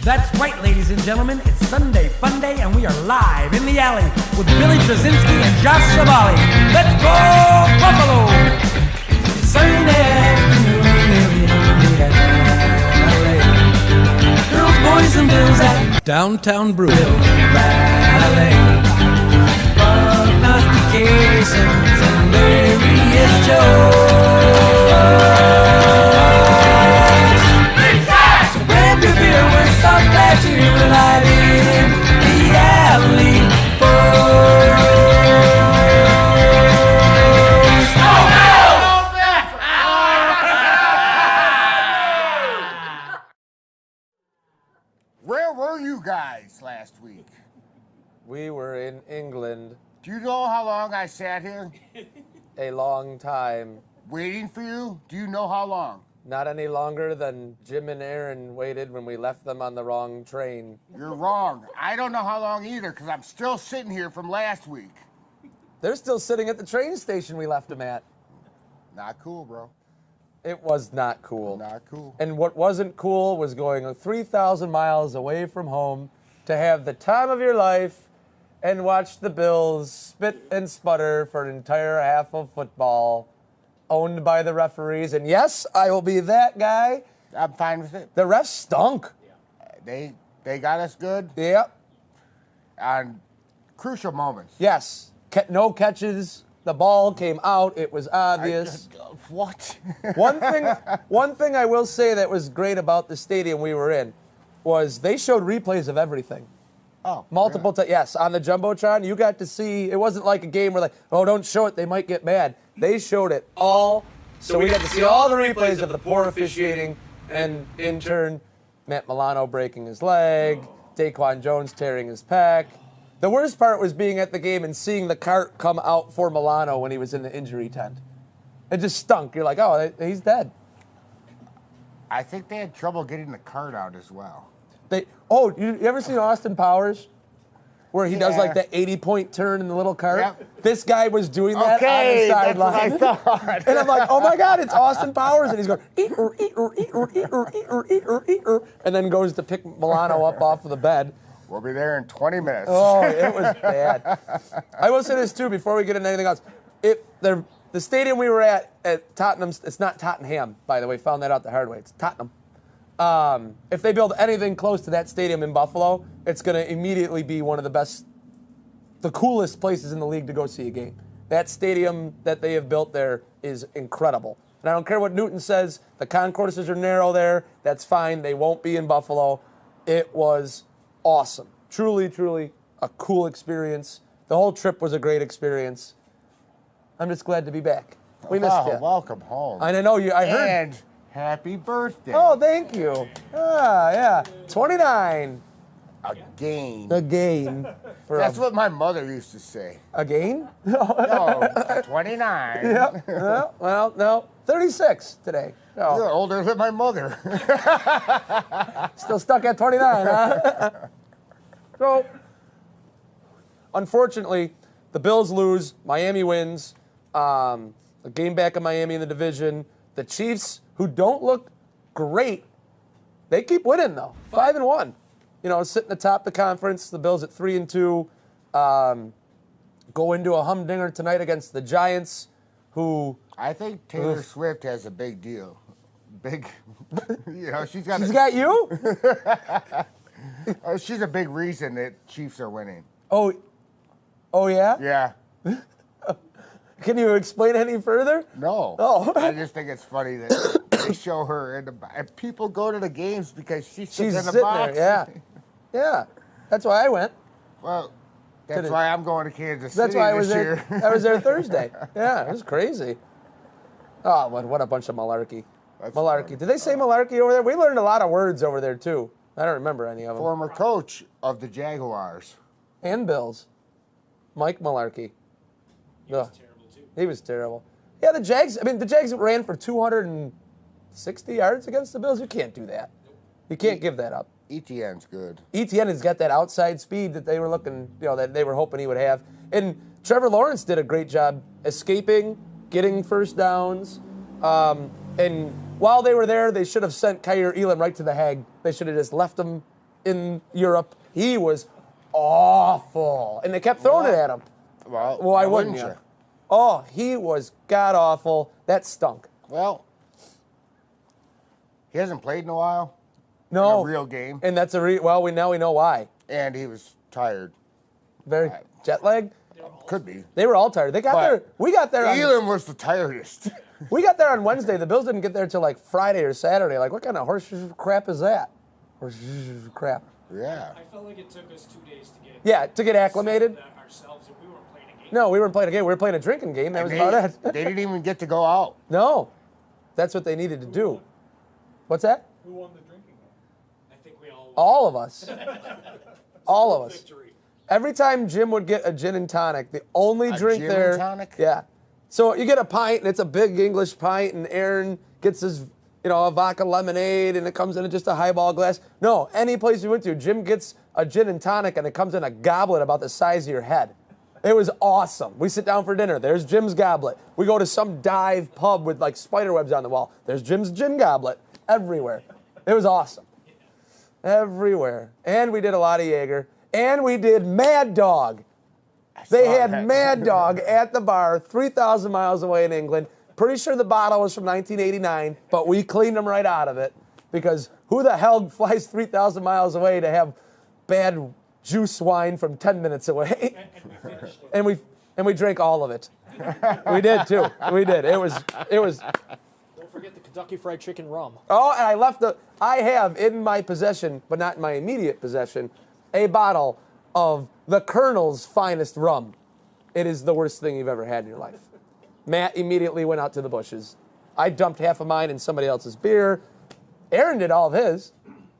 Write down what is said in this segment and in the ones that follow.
That's right, ladies and gentlemen. It's Sunday Fun Day, and we are live in the alley with Billy Trzynski and Josh Savali. Let's go, Buffalo! Sunday afternoon in the alley. Girls, boys, and bills at Downtown Brew. Ballet. Prognostications and various jokes. So grab your beer, we're so glad you're alive in the alley, folks. Where were you guys last week? We were in England Do you know how long I sat here a long time. waiting for you? Do you know how long? Not any longer than Jim and Aaron waited when we left them on the wrong train. You're wrong. I don't know how long either, because I'm still sitting here from last week. They're still sitting at the train station we left them at. Not cool, bro. It was not cool. Not cool. And what wasn't cool was going 3,000 miles away from home to have the time of your life and watch the Bills spit and sputter for an entire half of football owned by the referees. And yes, I will be that guy. I'm fine with it. The refs stunk. They got us good Yep. on crucial moments. Yes. No catches. The ball came out. It was obvious. What? One thing I will say that was great about the stadium we were in was they showed replays of everything. Oh, Multiple times. Yes, on the Jumbotron, you got to see. It wasn't like a game where like, oh, don't show it. They might get mad. They showed it all. So we got to see all the replays of the poor officiating and in turn, Matt Milano breaking his leg, Daquan Jones tearing his pec. The worst part was being at the game and seeing the cart come out for Milano when he was in the injury tent. It just stunk. You're like, oh, he's dead. I think they had trouble getting the cart out as well. You ever seen Austin Powers? Where he does like that 80-point turn in the little cart? Yep. This guy was doing that Okay, on the sideline. that's what I thought. And I'm like, oh my God, it's Austin Powers. And he's going, eat-er, eat-er, eat-er, eat-er, eat-er, eat-er, eat-er, and then goes to pick Milano up off of the bed. We'll be there in 20 minutes. Oh, it was bad. I will say this, too, before we get into anything else. The stadium we were at Tottenham, it's not Tottenham, by the way, found that out the hard way. It's Tottenham. If they build anything close to that stadium in Buffalo, it's going to immediately be one of the coolest places in the league to go see a game. That stadium that they have built there is incredible. And I don't care what Newton says, the concourses are narrow there. That's fine. They won't be in Buffalo. It was awesome. Truly, truly a cool experience. The whole trip was a great experience. I'm just glad to be back. We missed you. Welcome home. I know you. I heard. And happy birthday. Oh, thank you. Yeah. 29. Again. Again. That's what my mother used to say. Again? No, 29. Yep. Well, no. 36 today. No. You're older than my mother. Still stuck at 29, huh? So, unfortunately, the Bills lose. Miami wins. A game back in Miami in the division. The Chiefs, who don't look great, they keep winning, though. 5-1. Sitting atop the conference. The Bills at 3-2. Go into a humdinger tonight against the Giants, who... I think Taylor Swift has a big deal. She's got... She's got you? She's a big reason that Chiefs are winning. Oh, yeah? Yeah. Can you explain any further? No. Oh. I just think it's funny that they show her in the box. And people go to the games because she's sitting in the sitting box. there, yeah. That's why I went. Well, that's why I'm going to Kansas City That's why I was this there. year. I was there Thursday. Yeah, it was crazy. Oh, what a bunch of malarkey. That's malarkey. funny. Did they say malarkey over there? We learned a lot of words over there, too. I don't remember any of them. Former coach of the Jaguars. And Bills. Mike Malarkey. He was terrible, too. He was terrible. Yeah, the Jags ran for 260 yards against the Bills. You can't do that. You can't give that up. ETN's good. ETN has got that outside speed that they were that they were hoping he would have. And Trevor Lawrence did a great job escaping, getting first downs. And while they were there, they should have sent Kyer Elam right to the Hag. They should have just left him in Europe. He was awful. And they kept throwing it at him. Well, Why wouldn't you? Oh, he was god-awful. That stunk. Well, he hasn't played in a while. No. In a real game. And that's well, we know why. And he was tired. Very jet lag. Could be. They were all tired. They got there. We got there. Elam was the tiredest. We got there on Wednesday. The Bills didn't get there till like Friday or Saturday. Like, what kind of horse crap is that? Horse crap. Yeah. I felt like it took us 2 days to get. Yeah, to get acclimated. Ourselves, and we weren't playing a game. No, we weren't playing a game. We were playing a drinking game. That was about it. They didn't even get to go out. No, that's what they needed to do. What's that? Who won the drinking game? I think we all won. All of us. All of us. Victory. Every time Jim would get a gin and tonic, the only drink gin there. and tonic? Yeah. So you get a pint, and it's a big English pint, and Aaron gets his, a vodka lemonade, and it comes in just a highball glass. No, any place we went to, Jim gets a gin and tonic, and it comes in a goblet about the size of your head. It was awesome. We sit down for dinner. There's Jim's goblet. We go to some dive pub with like spider webs on the wall. There's Jim's gin goblet everywhere. It was awesome. Everywhere. And we did a lot of Jaeger. And we did Mad Dog. They had Mad Dog at the bar 3,000 miles away in England. Pretty sure the bottle was from 1989, but we cleaned them right out of it because who the hell flies 3,000 miles away to have bad juice wine from 10 minutes away? And we drank all of it. We did too. We did. It was. Don't forget the Kentucky Fried Chicken rum. Oh, and I have in my possession, but not in my immediate possession, a bottle of the Colonel's finest rum. It is the worst thing you've ever had in your life. Matt immediately went out to the bushes. I dumped half of mine in somebody else's beer. Aaron did all of his.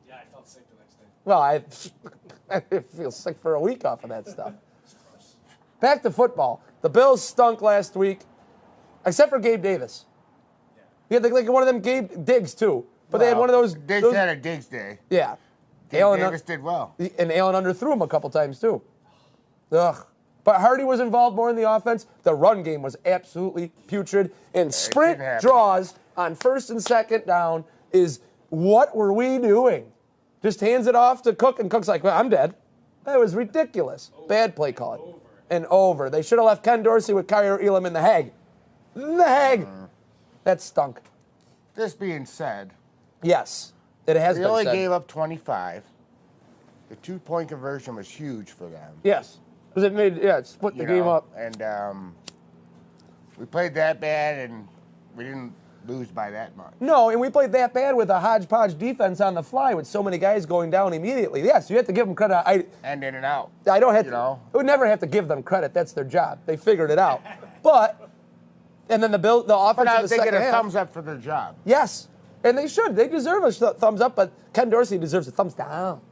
Yeah, I felt sick the next day. Well, I feel sick for a week off of that stuff. Back to football. The Bills stunk last week, except for Gabe Davis. He had like one of them Gabe Diggs too, but they had one of those. Diggs had a Diggs day. Yeah. Davis did well. And Allen underthrew him a couple times too. Ugh. But Hardy was involved more in the offense. The run game was absolutely putrid. And sprint draws on first and second down is what were we doing? Just hands it off to Cook, and Cook's like, well, I'm dead. That was ridiculous. Bad play calling. And over. They should have left Ken Dorsey with Kyer Elam in the Hag. The Hag. That stunk. This being said, yes, it has they been only said. gave up 25. The 2-point conversion was huge for them. Yes. Because it split the game up. And we played that bad, and we didn't lose by that much. No, and we played that bad with a hodgepodge defense on the fly with so many guys going down immediately. Yes, you have to give them credit. And in and out. I don't have to. I would never have to give them credit. That's their job. They figured it out. But, and then the offense But I in the think second a half. thumbs up for their job. Yes, and they should. They deserve a thumbs up, but Ken Dorsey deserves a thumbs down.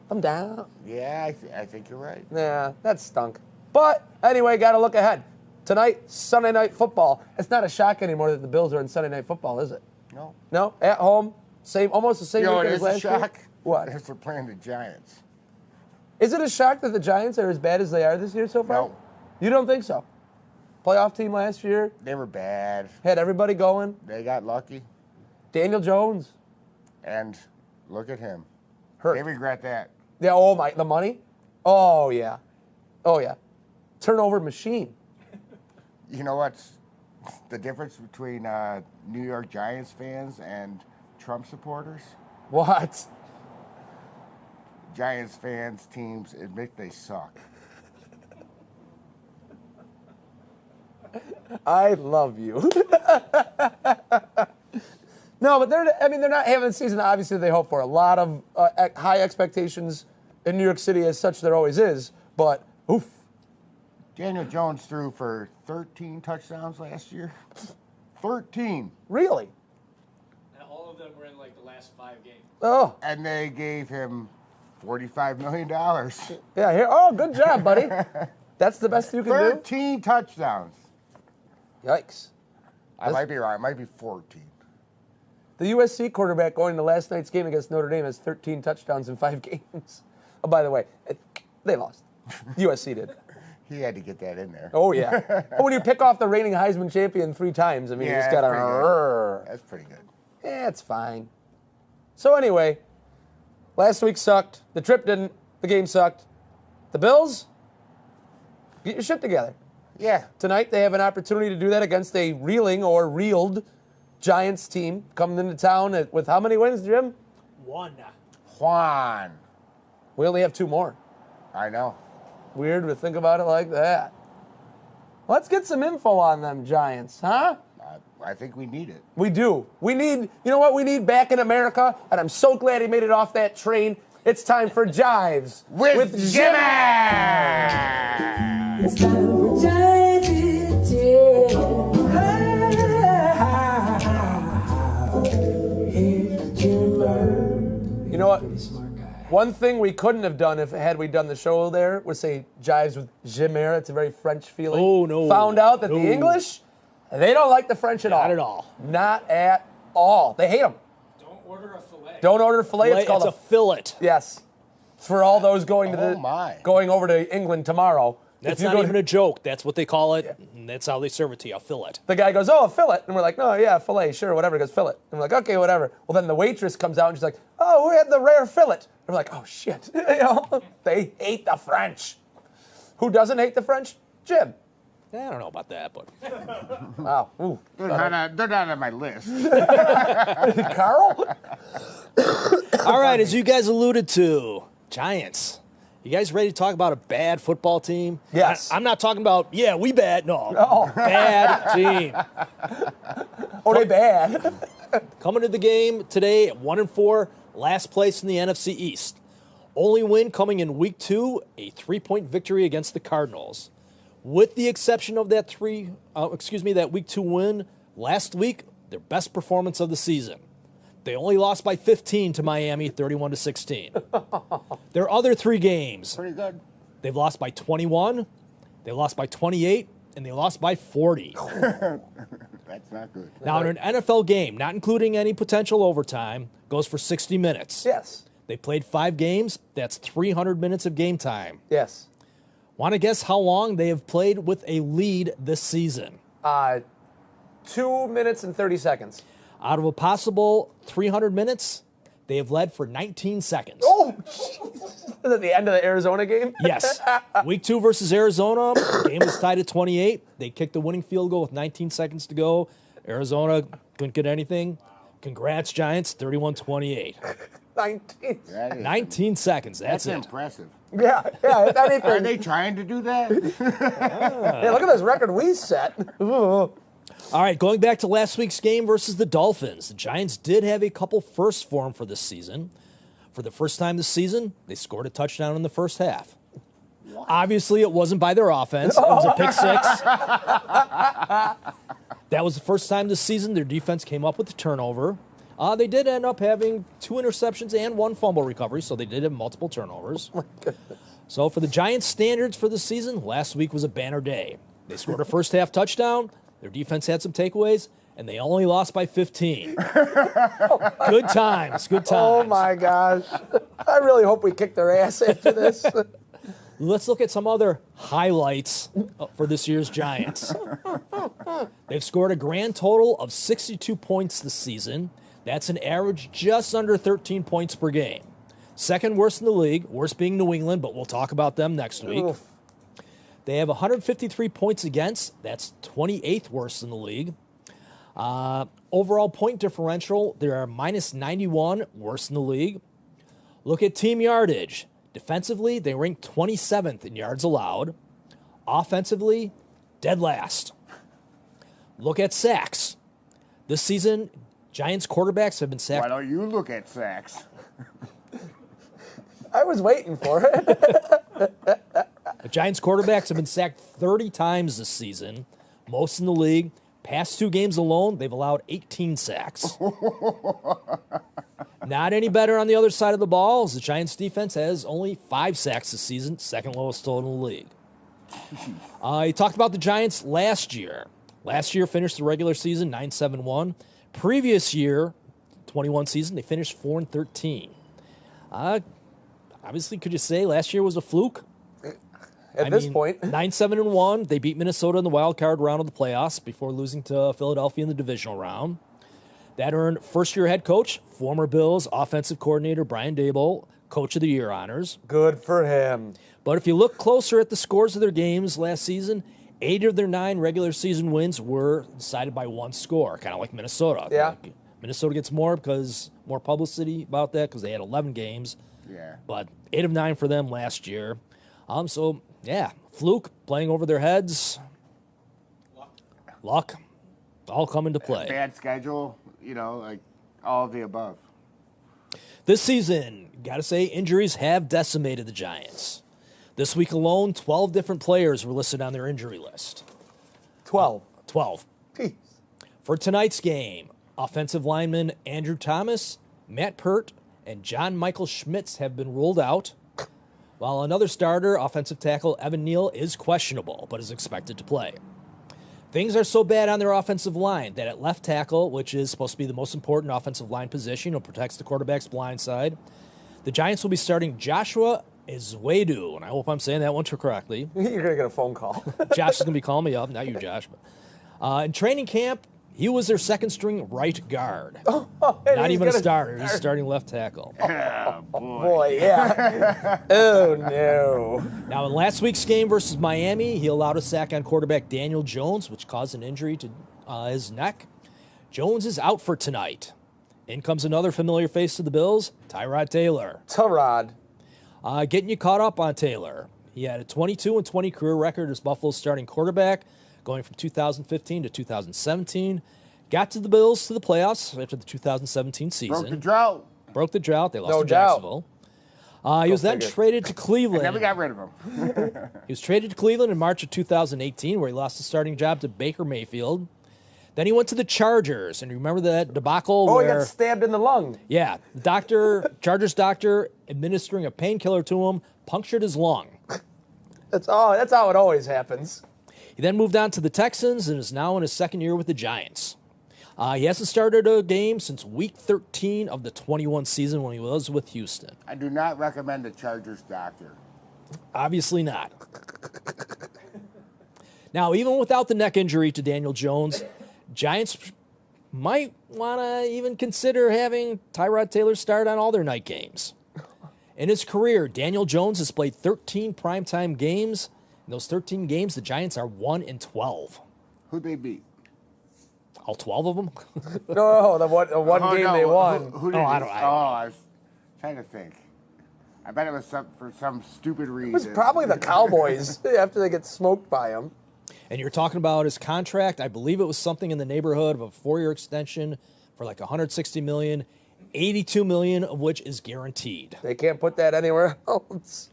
Thumb down. Yeah, I think you're right. Yeah, that stunk. But anyway, got to look ahead. Tonight, Sunday Night Football. It's not a shock anymore that the Bills are in Sunday Night Football, is it? No. No, at home, almost the same You know weekend what as is a last shock? year. What? If they're playing the Giants. Is it a shock that the Giants are as bad as they are this year so far? No. You don't think so? Playoff team last year, They were bad. had everybody going. They got lucky. Daniel Jones, And look at him. hurt. They regret that. Yeah, oh my, the money? Oh yeah. Oh yeah. Turnover machine. You know what's the difference between New York Giants fans and Trump supporters? What? Giants fans, teams admit they suck. I love you. No, but they're not having the season obviously they hope for. A lot of high expectations in New York City as such there always is, but oof. Daniel Jones threw for 13 touchdowns last year. 13. Really? And all of them were in like the last 5 games. Oh. And they gave him $45 million. Yeah, here. Oh, good job, buddy. That's the best you can 13 touchdowns. do? Yikes. I might be wrong. It might be 14. The USC quarterback going to last night's game against Notre Dame has 13 touchdowns in 5 games. Oh, by the way, they lost. USC did. He had to get that in there. Oh, yeah. But when you pick off the reigning Heisman champion 3 times, I mean, you just got to... That's pretty good. Yeah, it's fine. So anyway, Last week sucked. The trip didn't. The game sucked. The Bills, get your shit together. Yeah. Tonight they have an opportunity to do that against a reeling or reeled Giants team coming into town with how many wins, Jim? 1. Juan. We only have 2 more. I know. Weird to think about it like that. Let's get some info on them Giants, huh? I think we need it. We do. We need, you know what we need back in America? And I'm so glad he made it off that train. It's time for Jives With Jimmy! It's time for Jive It, Here's Jimmer. You know what? Pretty smart guy. One thing we couldn't have done had we done the show there was say Jives with Jimmer. It's a very French feeling. Oh, no. Found out that No. the English, they don't like the French at all. Not at all. Not at all. They hate them. Don't order a fillet. Don't order filet. It's called a fillet. Yes. For all those going to going over to England tomorrow. That's if you not go even a joke. That's what they call it, and that's how they serve it to you, a fillet. The guy goes, "Oh, a fillet," and we're like, "No, yeah, fillet, sure, whatever." He goes, "Fillet," and we're like, "Okay, whatever." Well, then the waitress comes out and she's like, "Oh, we had the rare fillet," and we're like, "Oh shit!" You know, they hate the French. Who doesn't hate the French? Jim. I don't know about that, but Wow. Ooh. They're not on my list. Carl. all right. As you guys alluded to, Giants. You guys ready to talk about a bad football team? Yes. I'm not talking about we bad. No, Oh. bad team. Oh, they bad. Coming to the game today at 1-4, last place in the NFC East. Only win coming in week 2, a 3-point victory against the Cardinals. With the exception of that week 2 win last week, their best performance of the season. They only lost by 15 to Miami, 31-16. Their other 3 games, Pretty good. they've lost by 21, they lost by 28, and they lost by 40. That's not good. Now, in an NFL game, not including any potential overtime, goes for 60 minutes. Yes. They played 5 games. That's 300 minutes of game time. Yes. Want to guess how long they have played with a lead this season? 2 minutes and 30 seconds. Out of a possible 300 minutes, they have led for 19 seconds. Oh, is that the end of the Arizona game? Yes. Week 2 versus Arizona, game was tied at 28. They kicked the winning field goal with 19 seconds to go. Arizona couldn't get anything. Congrats, Giants, 31-28. 19. That is, 19 seconds, that's it. impressive. Yeah, if anything. Are they trying to do that? Hey, look at this record we set. Ooh. All right, going back to last week's game versus the Dolphins, the Giants did have a couple firsts for them for this season. For the first time this season, they scored a touchdown in the first half. What? Obviously, it wasn't by their offense. It was a pick 6. That was the first time this season their defense came up with a turnover. They did end up having 2 interceptions and 1 fumble recovery, so they did have multiple turnovers. Oh my goodness. So for the Giants' standards for the season, last week was a banner day. They scored a first half touchdown. Their defense had some takeaways, and they only lost by 15. Good times, good times. Oh, my gosh. I really hope we kick their ass after this. Let's look at some other highlights for this year's Giants. They've scored a grand total of 62 points this season. That's an average just under 13 points per game. Second worst in the league, worst being New England, but we'll talk about them next week. Oof. They have 153 points against. That's 28th worst in the league. Overall point differential, they are minus 91, worst in the league. Look at team yardage. Defensively, they rank 27th in yards allowed. Offensively, dead last. Look at sacks. This season, Giants quarterbacks have been sacked. Why don't you look at sacks? I was waiting for it. The Giants quarterbacks have been sacked 30 times this season, most in the league. Past 2 games alone, they've allowed 18 sacks. Not any better on the other side of the ball, as the Giants defense has only 5 sacks this season, second lowest total in the league. You talked about the Giants last year. Last year finished the regular season 9-7-1. Previous year, 21 season, they finished 4-13. Obviously, could you say last year was a fluke? At this point. 9-7-1. They beat Minnesota in the wild card round of the playoffs before losing to Philadelphia in the divisional round. That earned first-year head coach, former Bills offensive coordinator Brian Daboll, Coach of the Year honors. Good for him. But if you look closer at the scores of their games last season, 8 of their 9 regular season wins were decided by one score, kind of like Minnesota. Yeah. Like, Minnesota gets more publicity about that because they had 11 games. Yeah. But 8 of 9 for them last year. So, yeah, fluke, playing over their heads. Luck. All come into play. Bad schedule, like all of the above. This season, got to say, injuries have decimated the Giants. This week alone, 12 different players were listed on their injury list. 12. 12. Jeez. For tonight's game, offensive linemen Andrew Thomas, Matt Pert, and John Michael Schmitz have been ruled out, while another starter, offensive tackle Evan Neal, is questionable but is expected to play. Things are so bad on their offensive line that at left tackle, which is supposed to be the most important offensive line position, it protects the quarterback's blind side, the Giants will be starting Joshua Ezwedu, and I hope I'm saying that one correctly. You're going to get a phone call. Josh is going to be calling me up, not you, Josh. But, in training camp, he was their second-string right guard. Not even a starter. He's starting left tackle. Oh, Boy, yeah. Oh, no. Now, in last week's game versus Miami, he allowed a sack on quarterback Daniel Jones, which caused an injury to his neck. Jones is out for tonight. In comes another familiar face to the Bills, Tyrod Taylor. Tyrod. Getting you caught up on Taylor. He had a 22-20 career record as Buffalo's starting quarterback, going from 2015 to 2017. Got to the Bills to the playoffs after the 2017 season. Broke the drought. They lost No to doubt. Jacksonville. He was then traded to Cleveland. Never got rid of him. He was traded to Cleveland in March of 2018, where he lost the starting job to Baker Mayfield. Then he went to the Chargers, and you remember that debacle Oh, where... he got stabbed in the lung. Yeah, Chargers doctor administering a painkiller to him, punctured his lung. That's how it always happens. He then moved on to the Texans and is now in his second year with the Giants. He hasn't started a game since Week 13 of the 21 season when he was with Houston. I do not recommend the Chargers doctor. Obviously not. Now, even without the neck injury to Daniel Jones, Giants might want to even consider having Tyrod Taylor start on all their night games. In his career, Daniel Jones has played 13 primetime games. In those 13 games, the Giants are 1-12. Who'd they beat? All 12 of them? No, the one game no. they won. Who did I he- don't know. I was trying to think. I bet it was for some stupid reason. It was probably the Cowboys after they get smoked by him. And you're talking about his contract. I believe it was something in the neighborhood of a 4-year extension for like $160 million, $82 million of which is guaranteed. They can't put that anywhere else.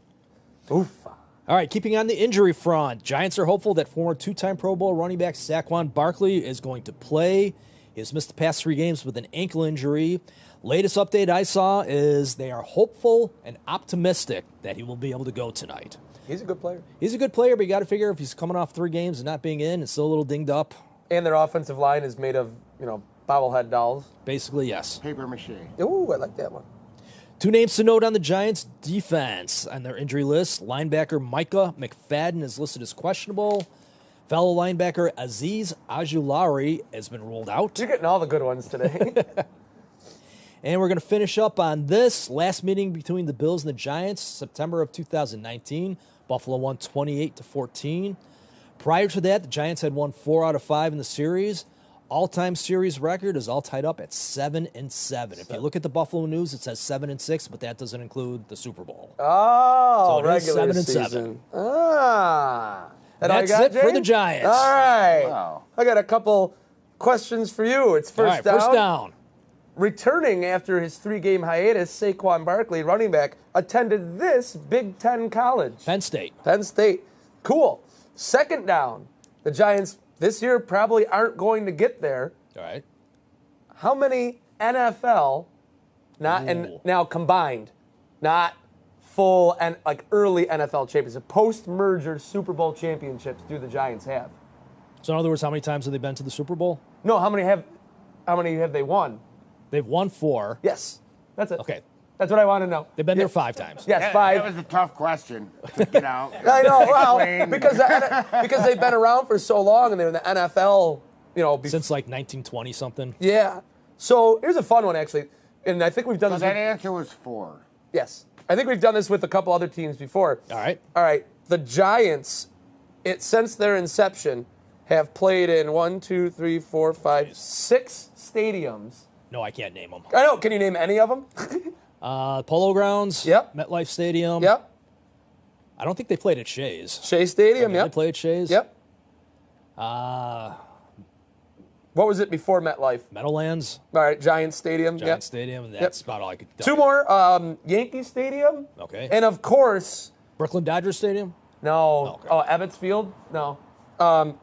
Oof. All right, keeping on the injury front, Giants are hopeful that former 2-time Pro Bowl running back Saquon Barkley is going to play. He has missed the past 3 games with an ankle injury. Latest update I saw is they are hopeful and optimistic that he will be able to go tonight. He's a good player. He's a good player, but you got to figure if he's coming off 3 games and not being in, it's still a little dinged up. And their offensive line is made of, bobblehead dolls. Basically, yes. Paper mache. Ooh, I like that one. 2 names to note on the Giants' defense on their injury list. Linebacker Micah McFadden is listed as questionable. Fellow linebacker Azeez Ojulari has been ruled out. You're getting all the good ones today. And we're going to finish up on this last meeting between the Bills and the Giants, September of 2019. Buffalo won 28-14. Prior to that, the Giants had won 4 out of 5 in the series. All-time series record is all tied up at 7-7. If you look at the Buffalo News, it says 7-6, but that doesn't include the Super Bowl. Oh, So it is regular 7-7. season. Ah. That all you That's got, it for the James? Giants. All right. Wow. I got a couple questions for you. It's All first right, down. first down. Returning after his 3-game hiatus, Saquon Barkley, running back, attended this Big Ten college. Penn State. Penn State. Cool. Second down. The Giants this year probably aren't going to get there. All right. How many NFL, and now combined, not full and like early NFL championships, post-merger Super Bowl championships do the Giants have? So in other words, how many times have they been to the Super Bowl? No, how many have they won? They've won 4. Yes. That's it. Okay. That's what I want to know. They've been there 5 times. Yes, That 5. was a tough question to get out. I know, well, Explain. because they've been around for so long and they're in the NFL, Since like 1920 something. Yeah. So here's a fun one, actually. And I think we've done So this. that answer was 4. Yes. I think we've done this with a couple other teams before. All right. All right. The Giants, since their inception, have played in 1, 2, 3, 4, 5, 6 stadiums. No, I can't name them. I know. Can you name any of them? Polo Grounds. Yep. MetLife Stadium. Yep. I don't think they played at Shays. Shea Stadium. Did Yep. they play at Shays? Yep. Uh, What was it before MetLife? Meadowlands. All right. Giants Stadium. Giant Yep. Stadium. And that's about all I could tell 2 you. more. Yankee Stadium. Okay. And of course, Brooklyn Dodgers Stadium. no. Okay. Oh, Ebbets Field. No.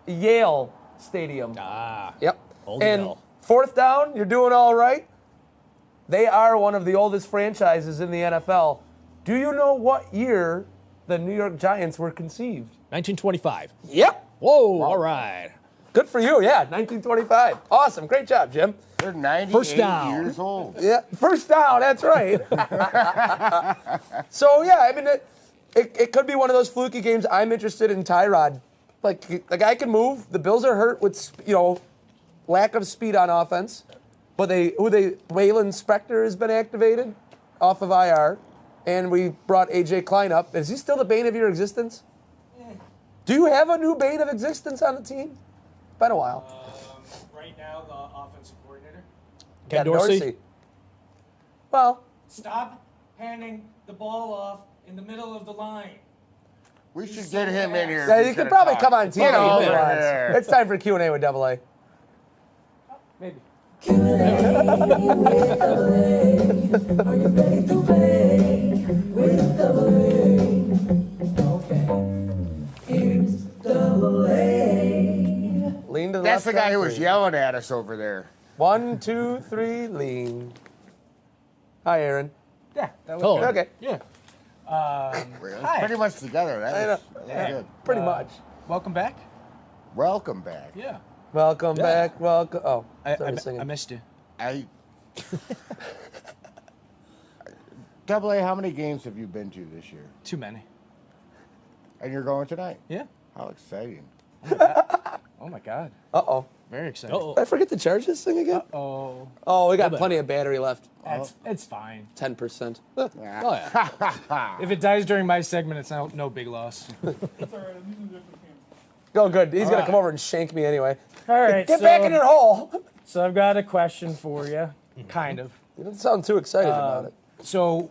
Yale Stadium. Ah. Yep. Old And Yale. 4th down, you're doing all right. They are one of the oldest franchises in the NFL. Do you know what year the New York Giants were conceived? 1925. Yep. Whoa. All right. Good for you. Yeah, 1925. Awesome. Great job, Jim. They're 98 First down. years old. Yeah. First down. That's right. So, yeah, I mean, it could be one of those fluky games. I'm interested in Tyrod. Like, the guy can move. The Bills are hurt with, lack of speed on offense. But Waylon Spector has been activated off of IR. And we brought A.J. Klein up. Is he still the bane of your existence? Do you have a new bane of existence on the team? Been a while. Right now, the offensive coordinator. Ken Dorsey. Well, Stop handing the ball off in the middle of the line. We should get him in here. yeah, if you he's could gonna probably talk. come on TV. Get over if you want. here. It's time for Q&A with Double A. Maybe. Lean to the That's left. the guy who on was three. yelling at us over there. 1, 2, 3, lean. Hi, Aaron. Yeah, that was Hello. good. Okay. Yeah. We're Hi. pretty much together. I That know. was Yeah. good. Pretty much. Welcome back. Welcome back. Yeah. Welcome back. Welcome. Oh, I sorry, singing. missed you. Double A, how many games have you been to this year? Too many. And you're going tonight? Yeah. How exciting. Oh my God. Uh-oh. Very excited. Uh-oh. Did I forget to charge this thing again? Oh, Oh, we got bit. plenty of battery left. it's fine. 10%. Oh, yeah. If it dies during my segment, it's no big loss. Go good. He's going to right. come over and shank me anyway. All right. Get back in your hole. So I've got a question for you, kind of. You don't sound too excited about it. So,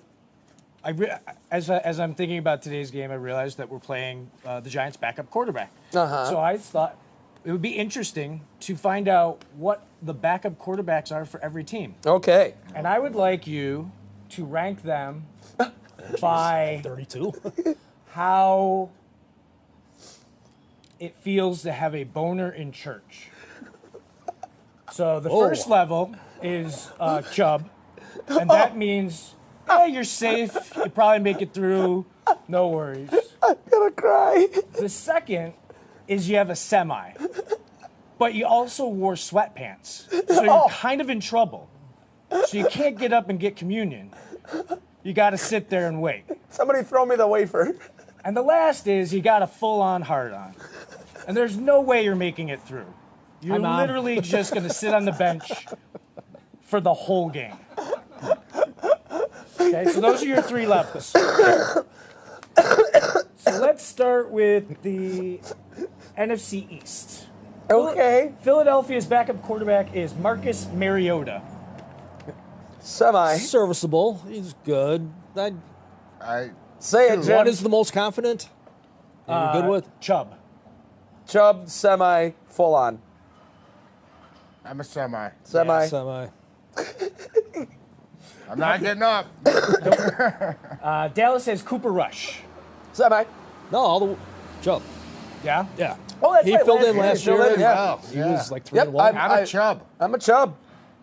as I'm thinking about today's game, I realized that we're playing the Giants' backup quarterback. Uh-huh. So I thought it would be interesting to find out what the backup quarterbacks are for every team, Okay. and I would like you to rank them by 32. how it feels to have a boner in church. So the Oh. first level is Chubb, and that means, hey, you're safe. You probably make it through. No worries. I'm going to cry. The second is you have a semi, but you also wore sweatpants, so you're kind of in trouble. So you can't get up and get communion. You got to sit there and wait. Somebody throw me the wafer. And the last is you got a full-on hard-on, and there's no way you're making it through. You're Hi, Mom. literally just going to sit on the bench for the whole game. Okay, so those are your 3 levels. So let's start with the NFC East. Okay. Philadelphia's backup quarterback is Marcus Mariota. Semi. Serviceable. He's good. Say it, Jim. What is the most confident? You're good with? Chubb. Chubb, semi, full on. I'm a semi. Semi. Semi. I'm not getting up. Dallas has Cooper Rush. Semi. No, all the Chubb. Yeah? Yeah. Oh, that's He right, filled in he last filled year. in, yeah. Oh, He yeah. was like 3 Yep, and 1. I'm a Chubb. I'm a Chubb.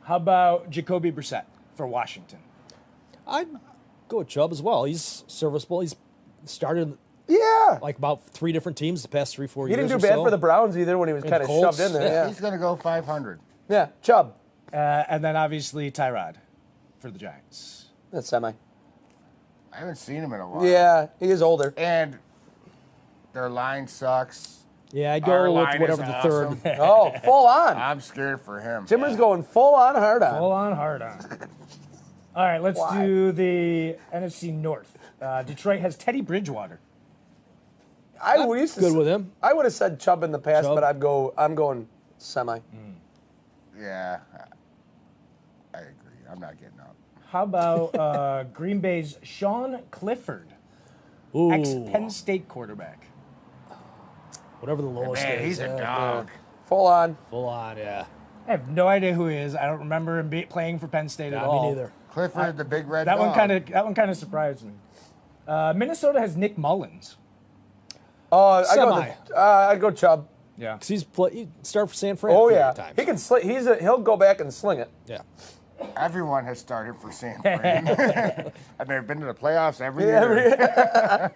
How about Jacoby Brissett for Washington? I'd go with Chubb as well. He's serviceable. He's started Yeah. like about 3 different teams the past 3-4 He years. didn't do or bad so. for the Browns either when he was And kind of Colts, shoved in there. yeah. Yeah. He's going to go 500. Yeah. Chubb. And then obviously Tyrod for the Giants. That's semi. I haven't seen him in a while. Yeah, he is older. And their line sucks. Yeah, I'd Our go with line is whatever the awesome. third. Oh, full on. I'm scared for him. Jimmer's going full on hard on. Full on, hard on. All right, let's Why? do the NFC North. Detroit has Teddy Bridgewater. We used to Good with him. I would have said Chubb in the past, Chubb. but I'm going semi. Yeah, I agree. I'm not getting up. How about Green Bay's Sean Clifford, Ooh, ex-Penn State quarterback? whatever the lowest Man, is. he's a yeah. dog. Full on. Full on, yeah. I have no idea who he is. I don't remember him playing for Penn State at Not all. me neither. Clifford, the big red That dog. one kind of surprised me. Minnesota has Nick Mullins. I'd go Chubb. Yeah. 'Cause he started for San Fran. Oh a few yeah, times. he can he'll go back and sling it. Yeah. Everyone has started for San Fran. And they've been to the playoffs every year.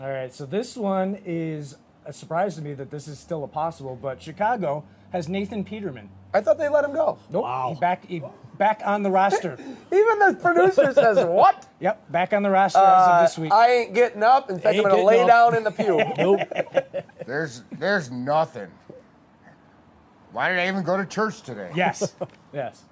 All right, so this one is a surprise to me that this is still a possible, but Chicago has Nathan Peterman. I thought they let him go. Nope. Wow. He back on the roster. Even the producer says what? Yep, back on the roster as of this week. I ain't getting up. In fact, Ain't I'm going to getting lay up. down in the pew. Nope. There's nothing. Why did I even go to church today? Yes. Yes.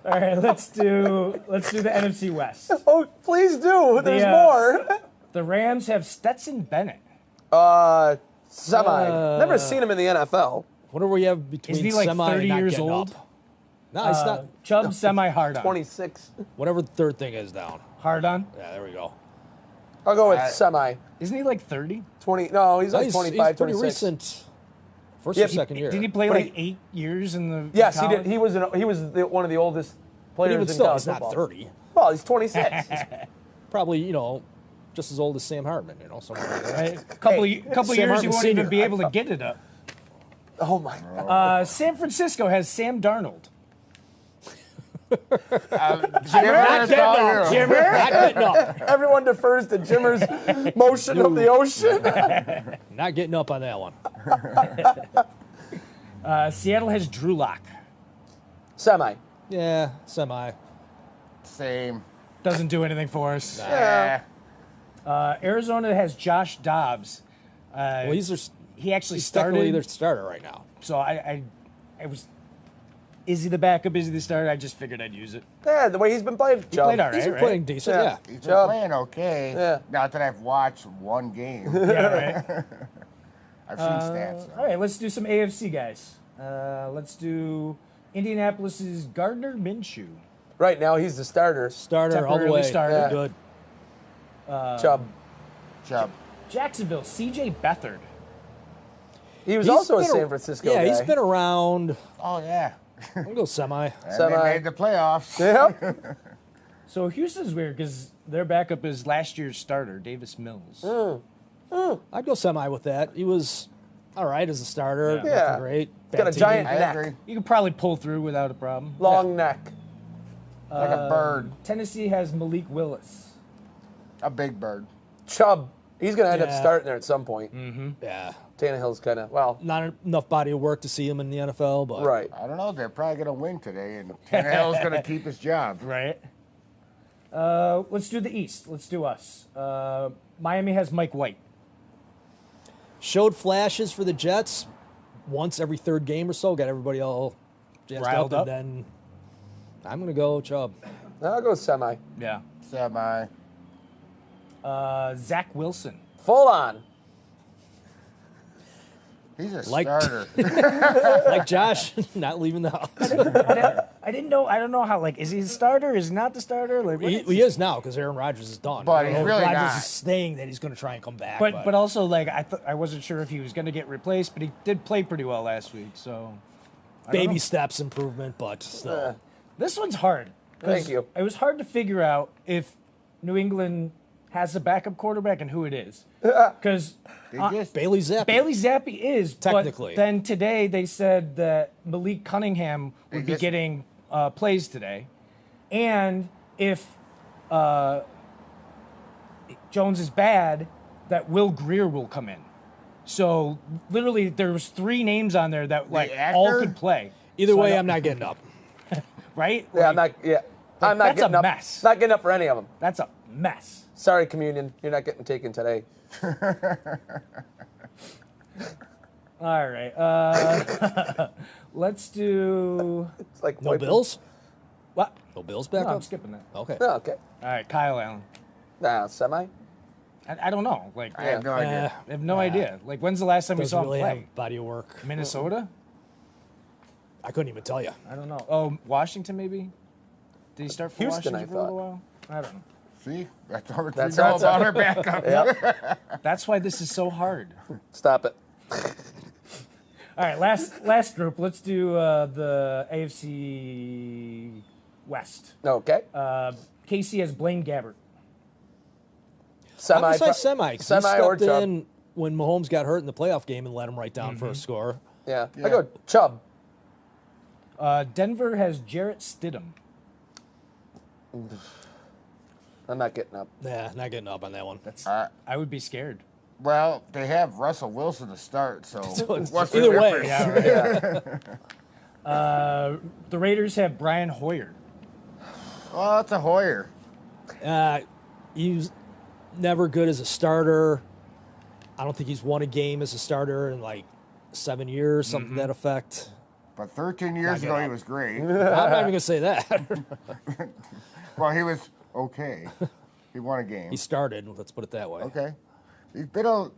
All right, let's do the NFC West. Oh, please do. There's The, more. The Rams have Stetson Bennett. Semi. Never seen him in the NFL. What do we have between Is he like semi 30 and not years getting old? up? No, he's not. Chubb semi-hard on. 26. Whatever the third thing is down. Hard on? Yeah, there we go. I'll go with semi. Isn't he like 30? 20. No, he's No, like he's 25, pretty 26. recent. First Yeah, or second year. Did he play But like 8 years in the Yes, he college? did. He was one of the oldest But players even in still, college he's not football. 30. Well, he's 26. He's Probably, just as old as Sam Hartman, something like that. Right? Couple Sam years, you Hartman won't Senior. even be able to get it up. oh my God. San Francisco has Sam Darnold. Jimmer, it's all you. Not getting up. Everyone defers to Jimmer's motion of the ocean. Not getting up on that one. Seattle has Drew Lock. Semi. Yeah, semi. Same. Doesn't do anything for us. Yeah. Arizona has Josh Dobbs. Well, he's He actually technically started. their starter right now. So I was. Is he the backup? Is he the starter? I just figured I'd use it. Yeah, the way he's been playing. He played all He's right, been playing decent, Yeah. yeah. He's been Chubb. playing okay. Yeah. Not that I've watched one game. Yeah, right. I've seen stats. All right, let's do some AFC guys. Let's do Indianapolis's Gardner Minshew. Right now, he's the starter. Starter all the Temporarily way. starter. Yeah. Good. Chubb. Chubb. Jacksonville, CJ Beathard. He was He's also a been San Francisco Yeah, guy. he's been around. Oh, yeah. I'm going to go semi. And Semi. they made the playoffs. Yep. So Houston's weird because their backup is last year's starter, Davis Mills. I'd go semi with that. He was all right as a starter. Yeah. Nothing great. Got a Bad team. giant I neck. agree. You could probably pull through without a problem. Long neck. Like a bird. Tennessee has Malik Willis. A big bird. Chubb. He's going to end up Yeah. starting there at some point. Yeah. Tannehill's kind of, well, Not enough body of work to see him in the NFL, but right. I don't know. They're probably going to win today, and Tannehill's going to keep his job. Right. Let's do the East. Let's do us. Miami has Mike White. showed flashes for the Jets once every third game or so. Got everybody all jazzed Riled up. and then I'm gonna go Chubb. I'll go semi. Yeah. Semi. Zach Wilson. Full on. He's a Like- starter. Like Josh, not leaving the house. I didn't know. I don't know how. Like, is he the starter? Is he not the starter? Like, what he is now because Aaron Rodgers is done. But he's really Rodgers not. is saying that he's going to try and come back. But also, like, I wasn't sure if he was going to get replaced, but he did play pretty well last week. So I don't know. baby steps improvement, but still. This one's hard. 'cause Thank you. It was hard to figure out if New England has a backup quarterback and who it is. Because They just, Bailey Zappi. Bailey Zappi is, Technically. But then today they said that Malik Cunningham would be just- getting plays today. And if Jones is bad, that Will Greer will come in. So literally there was 3 names on there that like all actor? could play. Either So I way, don't- I'm not getting up. Right? Yeah, Like, I'm not. Yeah, I'm not that's a getting up. mess. Not getting up for any of them. That's a mess. Sorry, communion. You're not getting taken today. All right. Let's do It's like No wiping- Bills? what? No Bills No, back I'm up? skipping that. Okay. Oh, okay. All right, Kyle Allen. Nah, semi. I don't know. Like, I have no idea. I have no idea. Like, when's the last time we Doesn't saw him really play? have body of work. Minnesota? I couldn't even tell you. I don't know. Oh, Washington maybe? Did he start for Houston, Washington I for a little while? I don't know. See, that's all we That's know awesome. about our backup. Yep. That's why this is so hard. Stop it. All right, last group. Let's do the AFC West. Okay. KC has Blaine Gabbert. I'm going to say semi. 'Cause he Semi or stepped Chubb. in when Mahomes got hurt in the playoff game and let him right down Mm-hmm. for a score. Yeah. Yeah. I go Chubb. Denver has Jarrett Stidham. I'm not getting up. Nah, not getting up on that one. I would be scared. Well, they have Russell Wilson to start, so it's- what's the either way. difference? Yeah, right. Yeah. The Raiders have Brian Hoyer. Well, it's a Hoyer. He's never good as a starter. I don't think he's won a game as a starter in like 7 years, something to that effect. But 13 years ago, he was great. I'm not even going to say that. Well, he was okay. He won a game. He started, let's put it that way. Okay. He's been in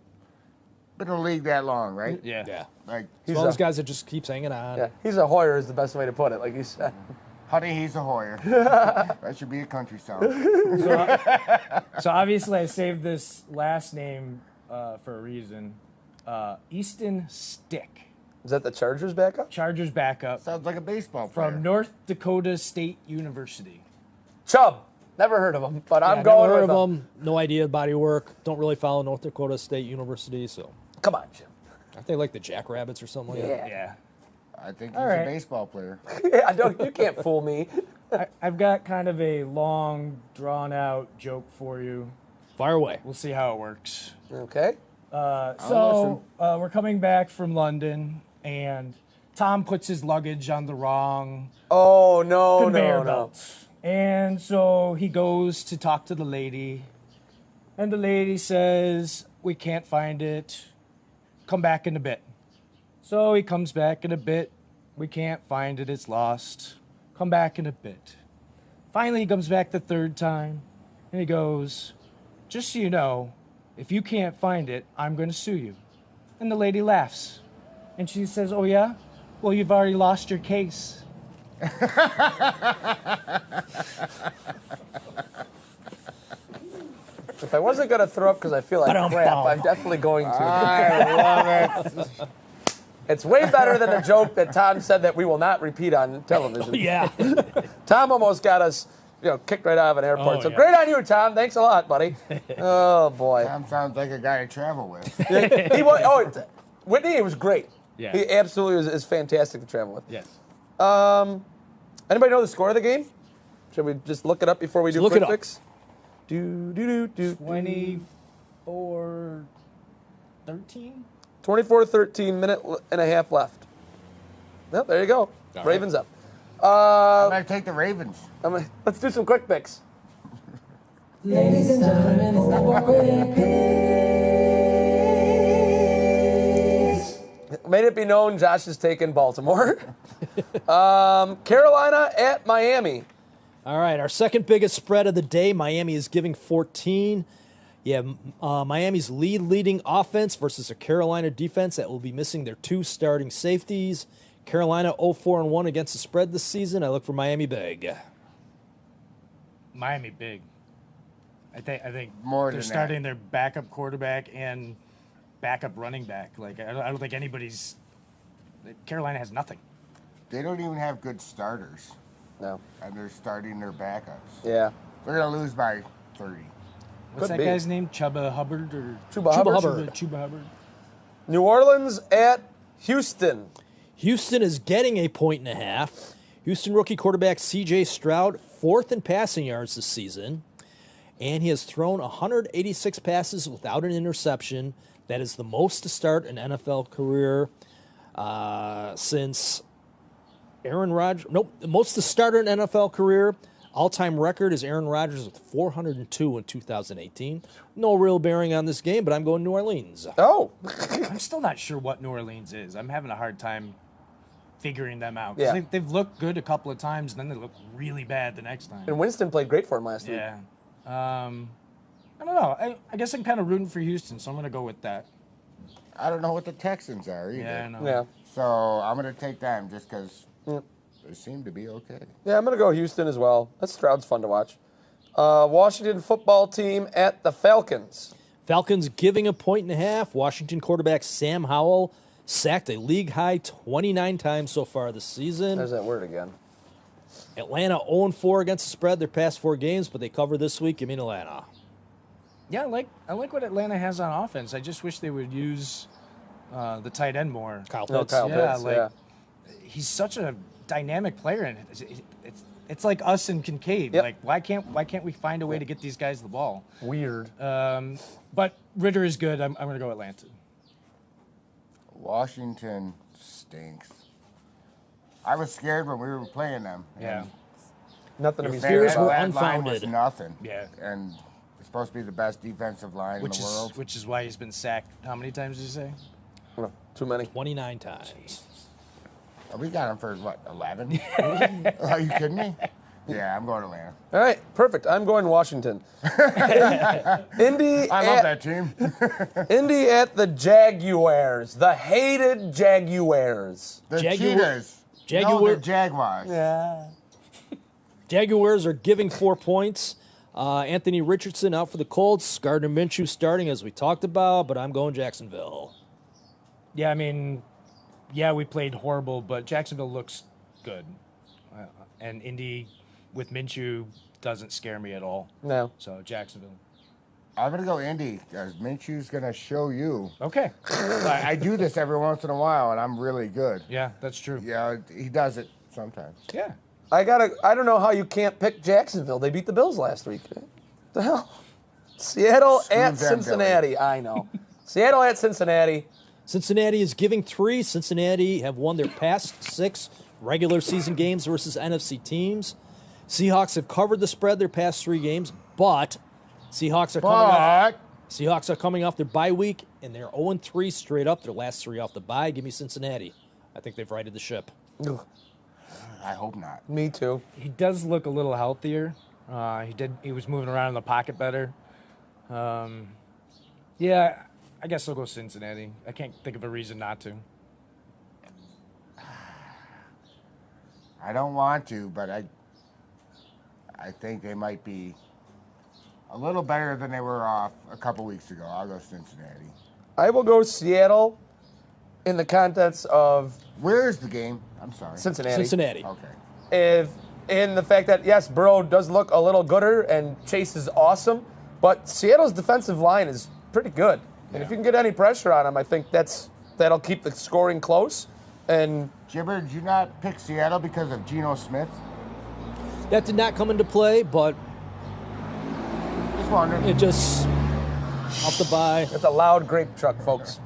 the league that long, right? Yeah. Yeah. Like, He's one of those guys that just keeps hanging on. Yeah. He's a Hoyer is the best way to put it, like you said. honey, he's a Hoyer. That should be a country song. So obviously, I saved this last name for a reason. Easton Stick, Is that the Chargers backup? Chargers backup Sounds like a baseball player. from North Dakota State University. Chubb. Never heard of him, but I'm I've going never with heard him. of him. No idea body work. Don't really follow North Dakota State University, so Come on, Jim. aren't they like the Jackrabbits or something like that? Yeah. I think he's All right. a baseball player. Yeah, you can't fool me. I've got kind of a long, drawn-out joke for you. Fire away. We'll see how it works. Okay. So we're coming back from London, and Tom puts his luggage on the wrong Oh, no, conveyor no. belt. And so he goes to talk to the lady, and the lady says, "We can't find it. Come back in a bit." So he comes back in a bit. "We can't find it. It's lost. Come back in a bit." Finally, he comes back the third time, and he goes, "Just so you know, if you can't find it, I'm going to sue you." And the lady laughs, and she says, "Oh yeah? Well, you've already lost your case." If I wasn't going to throw up because I feel like crap, I'm definitely going to. I love it. It's way better than the joke that Tom said that we will not repeat on television. Yeah. Tom almost got us, kicked right out of an airport. Oh, So yeah. great on you, Tom. Thanks a lot, buddy. Oh boy. Tom sounds like a guy to travel with. He was. Oh, Whitney, it was great. Yeah. He absolutely is fantastic to travel with. Yes. Anybody know the score of the game? Should we just look it up before we do look quick it up. fix? Do. 24-13? 24-13, minute and a half left. Yep, there you go. All Ravens up. I'm going to take the Ravens. Let's do some quick picks. Ladies and gentlemen, it's time for quick picks. Made it be known Josh is taking Baltimore. Carolina at Miami. All right, our second biggest spread of the day. Miami is giving 14. Yeah, Miami's leading offense versus a Carolina defense that will be missing their two starting safeties. Carolina 0-4-1 against the spread this season. I look for Miami big. Miami big. I think More they're than starting their backup quarterback and backup running back. Like I don't think anybody's. Carolina has nothing. They don't even have good starters, No. and they're starting their backups. Yeah. They're going to lose by 30. What's Could that be. guy's name? Chuba Hubbard or Chuba Hubbard. Chuba Hubbard. New Orleans at Houston. Houston is getting a 1.5. Houston rookie quarterback C.J. Stroud, fourth in passing yards this season, and he has thrown 186 passes without an interception. That is the most to start an NFL career since Aaron Rodgers. Nope, the most to start an NFL career All-time record is Aaron Rodgers with 402 in 2018. No real bearing on this game, but I'm going New Orleans. Oh, I'm still not sure what New Orleans is. I'm having a hard time figuring them out. 'Cause Yeah. they've looked good a couple of times, and then they look really bad the next time. and Winston played great for him last week. Yeah. I don't know. I guess I'm kind of rooting for Houston, so I'm going to go with that. I don't know what the Texans are either. Yeah, I know. Yeah. So I'm going to take them just because they seem to be okay. Yeah, I'm going to go Houston as well. That Stroud's fun to watch. Washington football team at the Falcons. Falcons giving a 1.5. Washington quarterback Sam Howell sacked a league-high 29 times so far this season. There's that word again. Atlanta 0-4 against the spread their past 4 games, but they cover this week. Give me Atlanta. Yeah, I like what Atlanta has on offense. I just wish they would use the tight end more. Kyle No, Pitts. Kyle Yeah, Pitts, like yeah. he's such a dynamic player, and it's like us and Kincaid. Yep. Like why can't we find a way to get these guys the ball? Weird. But Ritter is good. I'm going to go Atlanta. Washington stinks. I was scared when we were playing them. Yeah. Nothing to be Your scared fears that were about. line was unfounded. nothing. Yeah. And it's supposed to be the best defensive line in the world. Which is why he's been sacked. How many times did you say? No, too many. 29 times. We got him for what, 11? Are you kidding me? Yeah, I'm going to Atlanta. All right, perfect. I'm going Washington. Indy I love that team. Indy at the Jaguars. The hated Jaguars. The Jaguar- Cheetahs. No, Jaguar- they're Jaguars. Yeah. Jaguars are giving 4 points. Anthony Richardson out for the Colts. Gardner Minshew starting, as we talked about, but I'm going Jacksonville. Yeah, I mean, yeah, we played horrible, but Jacksonville looks good, and Indy with Minshew doesn't scare me at all. No. So Jacksonville. I'm going to go Indy because Minshew's going to show you. Okay. I do this every once in a while, and I'm really good. Yeah, that's true. Yeah, he does it sometimes. Yeah. I don't know how you can't pick Jacksonville. They beat the Bills last week. What the hell? Seattle Screw at them, Cincinnati. I know. Seattle at Cincinnati. Cincinnati is giving 3. Cincinnati have won their past 6 regular season games versus NFC teams. Seahawks have covered the spread their past 3 games, but Seahawks are coming off their bye week, and they're 0-3 straight up, their last 3 off the bye. Give me Cincinnati. I think they've righted the ship. Ugh, I hope not. me too. He does look a little healthier. He was moving around in the pocket better. Yeah, I guess I'll go Cincinnati. I can't think of a reason not to. I don't want to, but I think they might be a little better than they were off a couple weeks ago. I'll go Cincinnati. I will go Seattle in the context of Where's the game? I'm sorry. Cincinnati. Cincinnati. Okay. If in the fact that yes, Burrow does look a little gooder and Chase is awesome, but Seattle's defensive line is pretty good. And if you can get any pressure on them, I think that'll keep the scoring close. And Jibber, did you not pick Seattle because of Geno Smith? That did not come into play, but Just wondering. it just off the bye. it's a loud grape truck, folks.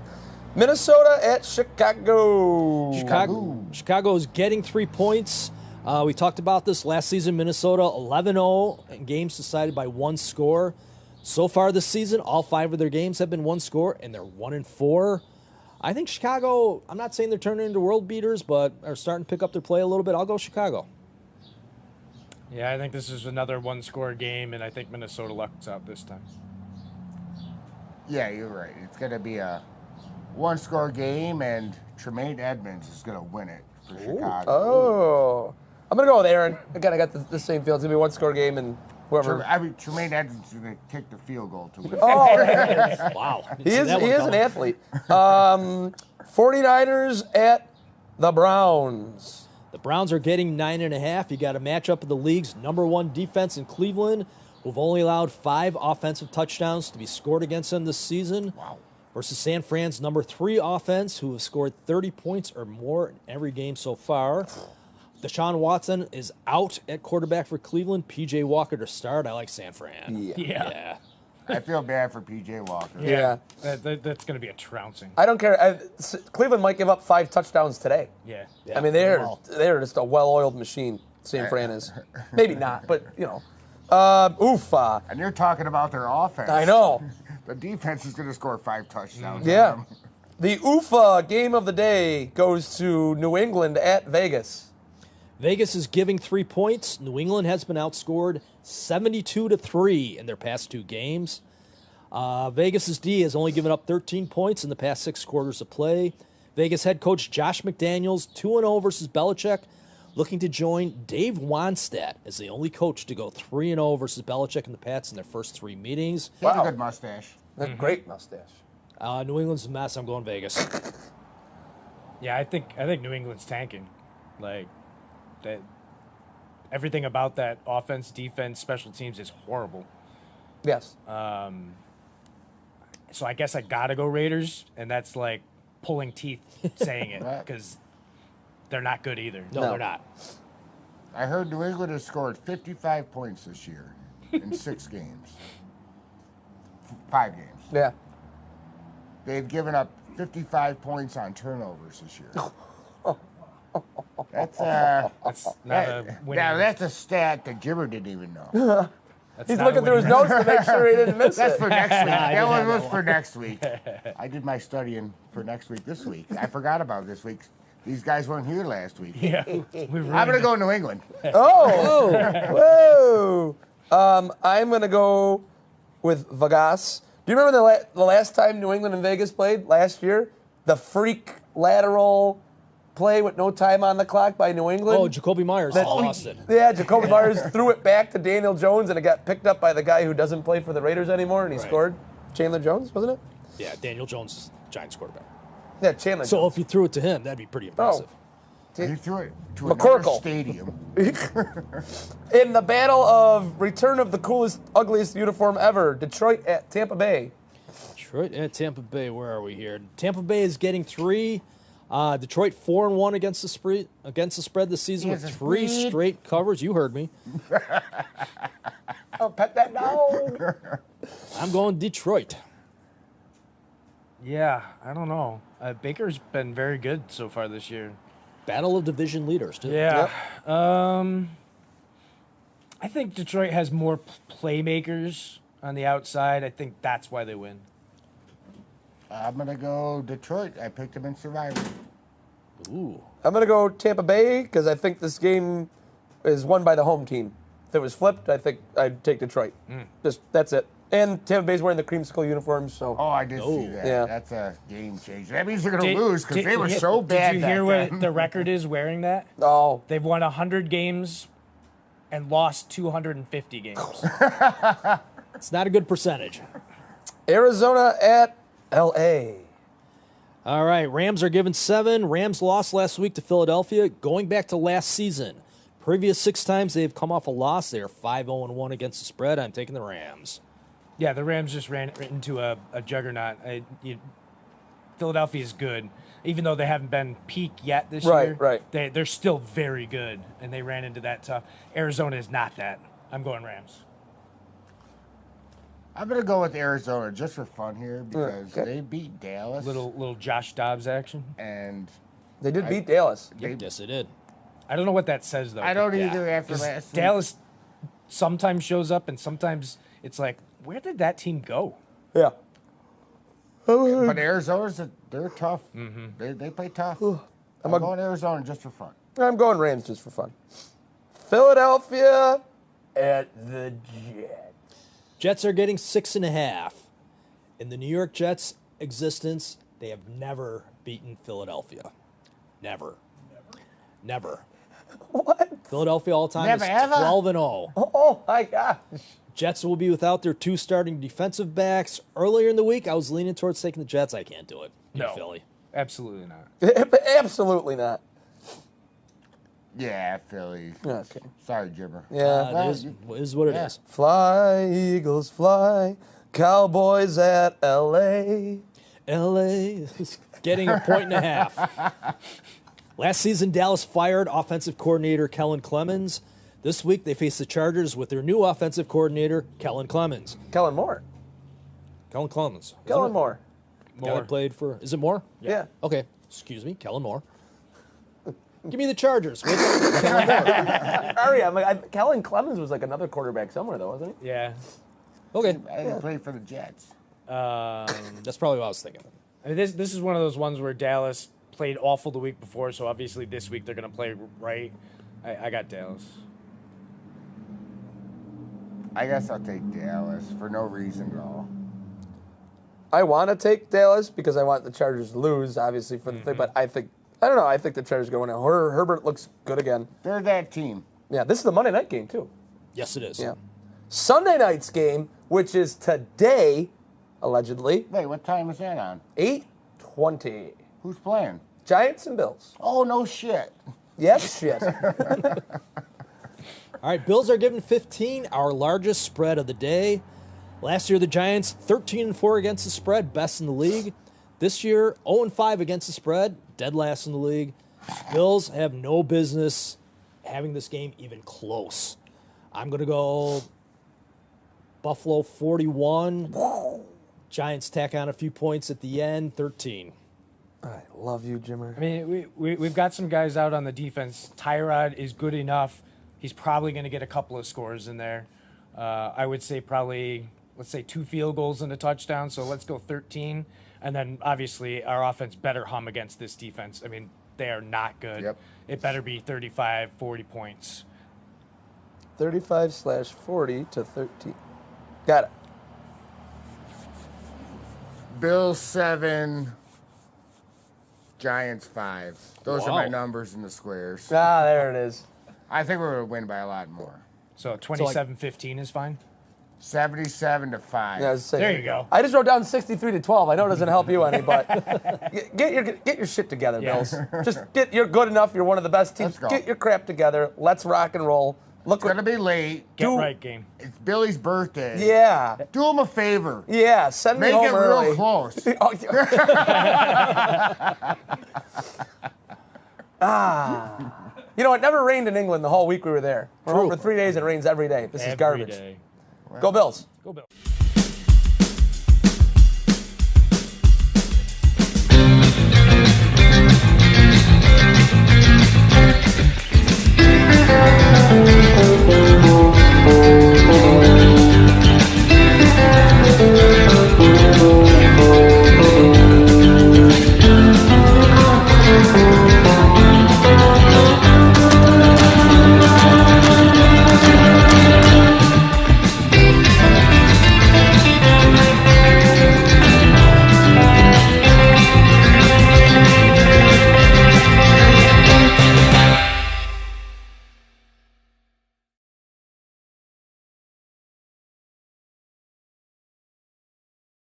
Minnesota at Chicago. Chicago is getting 3 points. We talked about this last season. Minnesota 11-0 in games decided by 1 score. So far this season, all 5 of their games have been 1 score, and they're 1-4. I think Chicago, I'm not saying they're turning into world beaters, but are starting to pick up their play a little bit. I'll go Chicago. Yeah, I think this is another one-score game, and I think Minnesota lucks out this time. Yeah, you're right. It's going to be a one-score game, and Tremaine Edmonds is going to win it for Chicago. Oh. I'm going to go with Aaron. Again, I got the same feel. It's going to be a 1-score game, and whoever. Tremaine Edmonds is going to kick the field goal to win. Oh, Wow. he is an athlete. 49ers at the Browns. The Browns are getting 9.5. You got a matchup of the league's number 1 defense in Cleveland, who've only allowed 5 offensive touchdowns to be scored against them this season. Wow. Versus San Fran's number 3 offense, who have scored 30 points or more in every game so far. Deshaun Watson is out at quarterback for Cleveland. P.J. Walker to start. I like San Fran. Yeah. I feel bad for P.J. Walker. Yeah. That's going to be a trouncing. I don't care. Cleveland might give up 5 touchdowns today. Yeah. I mean, they're just a well-oiled machine. San Fran is. Maybe not, but, oofa. And you're talking about their offense. I know. The defense is going to score 5 touchdowns. Yeah. on them. The UFA game of the day goes to New England at Vegas. Vegas is giving 3 points. New England has been outscored 72-3 in their past 2 games. Vegas's D has only given up 13 points in the past 6 quarters of play. Vegas head coach Josh McDaniels, 2-0 versus Belichick, looking to join Dave Wannstedt as the only coach to go 3-0 versus Belichick and the Pats in their first 3 meetings. He has a good mustache. That's a great mustache. New England's a mess. I'm going Vegas. Yeah, I think New England's tanking. Like that, everything about that offense, defense, special teams is horrible. Yes. So I guess I gotta go Raiders, and that's like pulling teeth saying it because they're not good either. No, they're not. I heard New England has scored 55 points this year in 6 games. 5 games. Yeah. They've given up 55 points on turnovers this year. That's Not a winning. now that's a stat that Jimmer didn't even know. That's He's not a looking through his winning notes to make sure he didn't miss That's it. for next week. I That didn't one have was that for next week. I did my studying for next week this week. I forgot about this week. These guys weren't here last week. Yeah, we I'm going to go New England. Oh, whoa. I'm going to go with Vegas. Do you remember the last time New England and Vegas played last year? The freak lateral play with no time on the clock by New England. Oh, Jacoby Myers lost it. Yeah, Jacoby Myers threw it back to Daniel Jones, and it got picked up by the guy who doesn't play for the Raiders anymore, and he Right. scored. Chandler Jones, wasn't it? Yeah, Daniel Jones is Giants quarterback. Yeah, Chandler So Jones. if you threw it to him, that'd be pretty impressive. He threw it to McCorkle. another stadium. In the battle of return of the coolest, ugliest uniform ever, Detroit at Tampa Bay. Detroit at Tampa Bay. Where are we here? Tampa Bay is getting 3. Detroit 4-1 against the spread this season with Yes, 3 indeed. straight covers. You heard me. Oh, pet that dog. I'm going Detroit. Yeah, I don't know. Baker's been very good so far this year. Battle of division leaders, too. Yeah. I think Detroit has more playmakers on the outside. I think that's why they win. I'm going to go Detroit. I picked them in Survivor. Ooh. I'm going to go Tampa Bay because I think this game is won by the home team. If it was flipped, I think I'd take Detroit. Just that's it. And Tampa Bay's wearing the creamsicle uniforms, so Oh, I did see Oh. that. Yeah. That's a game changer. That means they're going to lose because they were so Did bad you back hear then. what the record is wearing that? oh, They've won 100 games and lost 250 games. It's not a good percentage. Arizona at LA. All right, Rams are given 7. Rams lost last week to Philadelphia. Going back to last season, previous 6 times they've come off a loss. They are 5-0-1 against the spread. I'm taking the Rams. Yeah, the Rams just ran into a juggernaut. Philadelphia is good. Even though they haven't been peak yet this year, Right. they're still very good, and they ran into that tough. Arizona is not that. I'm going Rams. I'm going to go with Arizona just for fun here because Okay. they beat Dallas. Little Josh Dobbs action. And They did beat Dallas. Yes, they did. I don't know what that says though. I don't Yeah, either after 'Cause last week. Dallas sometimes shows up, and sometimes it's like, where did that team go? Yeah. But Arizona's they're tough. Mm-hmm. They play tough. I'm going Arizona just for fun. I'm going Rams just for fun. Philadelphia at the Jets. Jets are getting 6.5. In the New York Jets' existence, they have never beaten Philadelphia. Never. What? Philadelphia all time Never is ever? 12-0. Oh my gosh. Jets will be without their 2 starting defensive backs. Earlier in the week, I was leaning towards taking the Jets. I can't do it. In No. Philly. Absolutely not. Absolutely not. Yeah, Philly. Okay. Sorry, Jimmer. Yeah. It is what it Yeah. is. Fly, Eagles, fly. Cowboys at LA. LA is getting 1.5 points. Last season, Dallas fired offensive coordinator Kellen Clemens. This week, they face the Chargers with their new offensive coordinator, Kellen Clemens. Kellen Moore. Kellen Clemens. isn't Kellen it? Moore. Guy that played for. Is it Moore? Yeah. Okay. Excuse me, Kellen Moore. Give me the Chargers. I'm like, Kellen Clemens was like another quarterback somewhere, though, wasn't he? Yeah. Okay, I didn't play for the Jets. that's probably what I was thinking. I mean, this is one of those ones where Dallas played awful the week before, so obviously this week they're going to play right. I got Dallas. I guess I'll take Dallas for no reason at all. I want to take Dallas because I want the Chargers to lose, obviously, for the thing, but I don't know. I think the Chargers go in. Herbert looks good again. They're that team. Yeah, this is the Monday night game, too. Yes, it is. Yeah. Sunday night's game, which is today, allegedly, Wait, what time is that on? 8:20. Who's playing? Giants and Bills. Oh, no shit. Yes, shit. All right, Bills are given 15, our largest spread of the day. Last year, the Giants 13-4 against the spread, best in the league. This year, 0-5 against the spread, dead last in the league. Bills have no business having this game even close. I'm going to go Buffalo 41. Giants tack on a few points at the end, 13. I love you, Jimmer. I mean, we've got some guys out on the defense. Tyrod is good enough. He's probably going to get a couple of scores in there. I would say probably, let's say 2 field goals and a touchdown. So let's go 13. And then obviously our offense better hum against this defense. I mean, they are not good. Yep. It better be 35, 40 points. 35/40 to 13. Got it. Bills 7, Giants 5. Those are my Wow. numbers in the squares. Ah, there it is. I think we're going to win by a lot more. So 27-15 is fine. 77 to 5. Yeah, I was saying- There you go. I just wrote down 63-12. I know it doesn't help you any, but get your shit together, Yeah. Bills. Just you're good enough. You're one of the best teams. Let's go. Get your crap together. Let's rock and roll. Look, It's going to be late. Get Do- right, game. It's Billy's birthday. yeah, Do him a favor. yeah. Send me Make home it early. real close. Oh, yeah. You know, it never rained in England the whole week we were there. We're home for 3 days and it rains every day. This is Every garbage. day. Go Bills. Go Bill.